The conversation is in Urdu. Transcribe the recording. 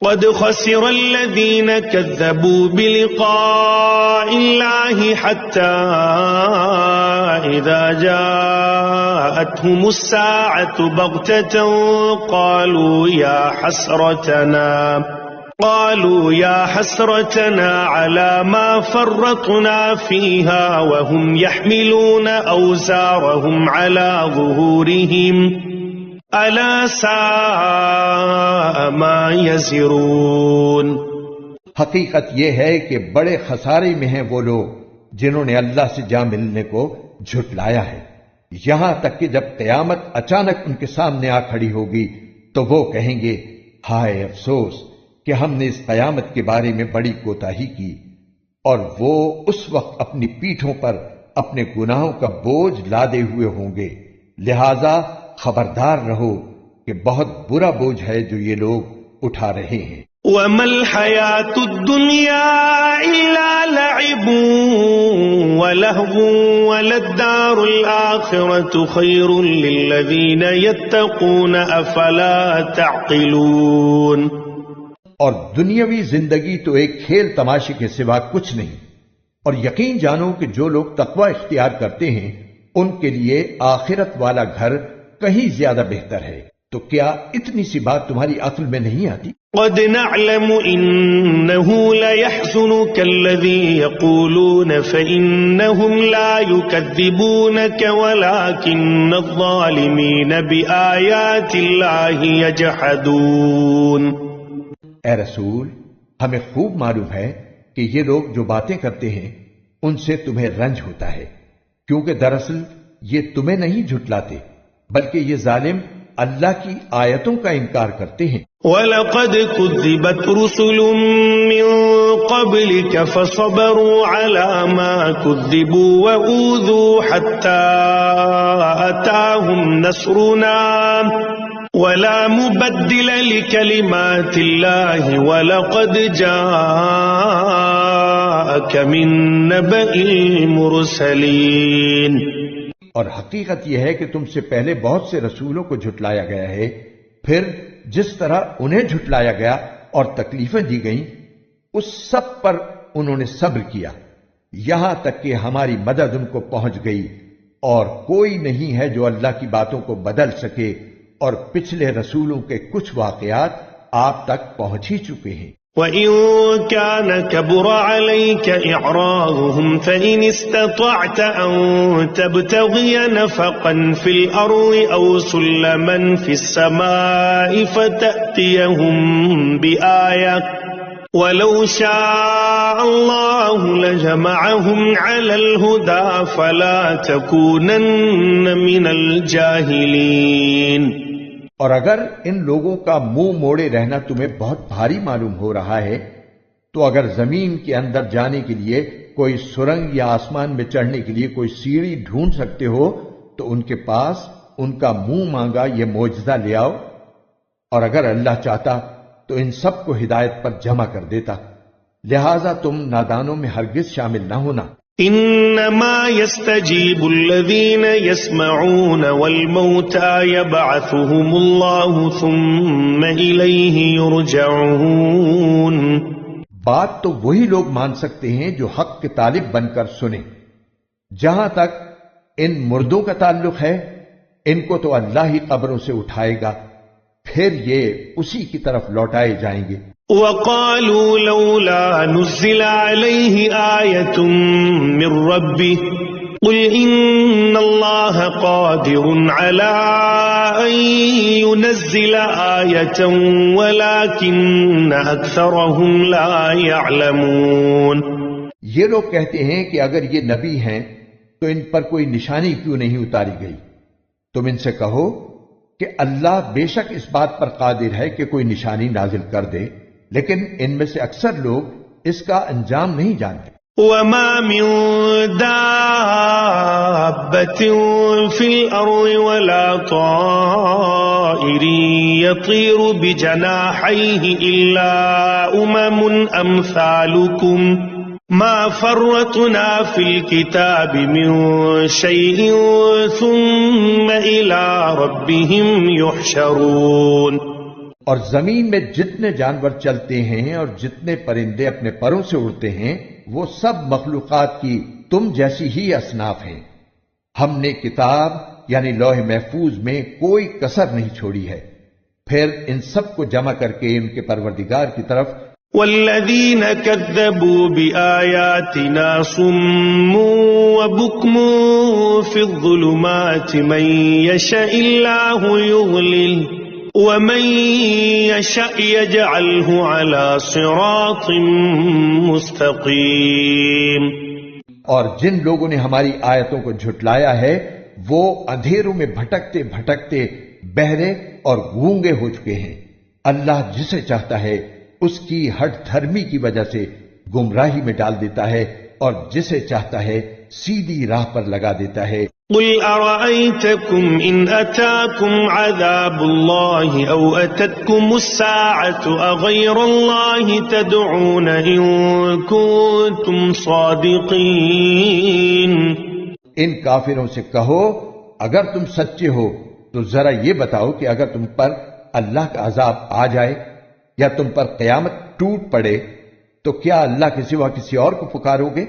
قد خسر الذين كذبوا بلقاء الله حتى إذا جاءتهم الساعة بغتة قالوا يا حسرتنا على ما فرطنا فيها وهم يحملون أوزارهم على ظهورهم ألا ساء ما يزرون۔ حقیقت یہ ہے کہ بڑے خسارے میں ہیں وہ لوگ جنہوں نے اللہ سے جا ملنے کو جھٹلایا ہے، یہاں تک کہ جب قیامت اچانک ان کے سامنے آ کھڑی ہوگی تو وہ کہیں گے ہائے افسوس کہ ہم نے اس قیامت کے بارے میں بڑی کوتاہی کی، اور وہ اس وقت اپنی پیٹھوں پر اپنے گناہوں کا بوجھ لادے ہوئے ہوں گے، لہذا خبردار رہو کہ بہت برا بوجھ ہے جو یہ لوگ اٹھا رہے ہیں۔ وَمَا الْحَيَاةُ الدُّنْيَا إِلَّا لَعِبٌ وَلَهْوٌ وَلَلدَّارُ الْآخِرَةُ خَيْرٌ لِلَّذِينَ يَتَّقُونَ أَفَلَا تَعْقِلُونَ۔ اور دنیاوی زندگی تو ایک کھیل تماشے کے سوا کچھ نہیں، اور یقین جانو کہ جو لوگ تقوی اختیار کرتے ہیں ان کے لیے آخرت والا گھر کہیں زیادہ بہتر ہے۔ تو کیا اتنی سی بات تمہاری عقل میں نہیں آتی؟ قد نعلم إنه ليحزنك الذي يقولون فإنهم لا يكذبونك ولكن الظالمين بآيات الله يجحدون۔ اے رسول، ہمیں خوب معلوم ہے کہ یہ لوگ جو باتیں کرتے ہیں ان سے تمہیں رنج ہوتا ہے، کیونکہ دراصل یہ تمہیں نہیں جھٹلاتے بلکہ یہ ظالم اللہ کی آیتوں کا انکار کرتے ہیں۔ وَلَقَدْ كُذِّبَتْ رُسُلٌ مِّن قَبْلِكَ فَصَبَرُوا عَلَى مَا كُذِّبُوا وَأُوذُوا حَتَّى أَتَاهُمْ نَصْرُنَا وَلَا مُبَدِّلَ لِكَلِمَاتِ اللَّهِ وَلَقَدْ جَاءَكَ مِن نَّبَإِ الْمُرْسَلِينَ۔ اور حقیقت یہ ہے کہ تم سے پہلے بہت سے رسولوں کو جھٹلایا گیا ہے، پھر جس طرح انہیں جھٹلایا گیا اور تکلیفیں دی گئیں اس سب پر انہوں نے صبر کیا، یہاں تک کہ ہماری مدد ان کو پہنچ گئی، اور کوئی نہیں ہے جو اللہ کی باتوں کو بدل سکے، اور پچھلے رسولوں کے کچھ واقعات آپ تک پہنچ ہی چکے ہیں۔ وَإِن كَانَ كَبُرَ عَلَيْكَ إِعْرَاضُهُمْ فَإِنِ اسْتَطَعْتَ أَن تَبْتَغِيَ نَفَقًا فِي الْأَرْضِ أَوْ سُلَّمًا فِي السَّمَاءِ فَتَأْتِيَهُم بِآيَةٍ وَلَوْ شَاءَ اللَّهُ لَجَمَعَهُمْ عَلَى الْهُدَى فَلَا تَكُونَنَّ مِنَ الْجَاهِلِينَ۔ اور اگر ان لوگوں کا منہ موڑے رہنا تمہیں بہت بھاری معلوم ہو رہا ہے تو اگر زمین کے اندر جانے کے لیے کوئی سرنگ یا آسمان میں چڑھنے کے لیے کوئی سیڑھی ڈھونڈ سکتے ہو تو ان کے پاس ان کا منہ مانگا یہ معجزہ لے آؤ، اور اگر اللہ چاہتا تو ان سب کو ہدایت پر جمع کر دیتا، لہذا تم نادانوں میں ہرگز شامل نہ ہونا۔ انما يستجيب الذين يسمعون والموتى يبعثهم الله ثم اليه يرجعون۔ بات تو وہی لوگ مان سکتے ہیں جو حق کے طالب بن کر سنیں۔ جہاں تک ان مردوں کا تعلق ہے ان کو تو اللہ ہی قبروں سے اٹھائے گا، پھر یہ اسی کی طرف لوٹائے جائیں گے۔ وَقَالُوا لَوْلَا نُزِّلَ عَلَيْهِ آيَةٌ مِّن رَّبِّهِ قُلْ إِنَّ اللَّهَ قَادِرٌ عَلَىٰ أَن يُنَزِّلَ آيَةً وَلَٰكِنَّ أَكْثَرَهُمْ لَا يَعْلَمُونَ۔ یہ لوگ کہتے ہیں کہ اگر یہ نبی ہیں تو ان پر کوئی نشانی کیوں نہیں اتاری گئی؟ تم ان سے کہو کہ اللہ بے شک اس بات پر قادر ہے کہ کوئی نشانی نازل کر دے، لیکن ان میں سے اکثر لوگ اس کا انجام نہیں جانتے۔ وَمَا مِن دَابَّةٍ فِي الْأَرْضِ وَلَا طَائِرٍ يَطِيرُ بِجَنَاحَيْهِ إِلَّا أُمَمٌ أَمْثَالُكُمْ مَا فَرَّطْنَا فِي الْكِتَابِ مِن شَيْءٍ ثُمَّ إِلَىٰ رَبِّهِمْ يُحْشَرُونَ۔ اور زمین میں جتنے جانور چلتے ہیں اور جتنے پرندے اپنے پروں سے اڑتے ہیں وہ سب مخلوقات کی تم جیسی ہی اصناف ہیں. ہم نے کتاب یعنی لوح محفوظ میں کوئی کسر نہیں چھوڑی ہے. پھر ان سب کو جمع کر کے ان کے پروردگار کی طرف والذین کذبوا بآیاتنا صم وبکم فی الظلمات من یشاء اللہ یضلل ومن یشاء یجعلہ علی صراط مستقیم. اور جن لوگوں نے ہماری آیتوں کو جھٹلایا ہے وہ اندھیروں میں بھٹکتے بھٹکتے بہرے اور گونگے ہو چکے ہیں. اللہ جسے چاہتا ہے اس کی ہٹ دھرمی کی وجہ سے گمراہی میں ڈال دیتا ہے اور جسے چاہتا ہے سیدھی راہ پر لگا دیتا ہے. قل ارأيتكم ان اتاكم عذاب الله او اتتكم الساعة اغير الله تدعون ان كنتم صادقين. ان کافروں سے کہو اگر تم سچے ہو تو ذرا یہ بتاؤ کہ اگر تم پر اللہ کا عذاب آ جائے یا تم پر قیامت ٹوٹ پڑے تو کیا اللہ کے سوا کسی اور کو پکارو گے؟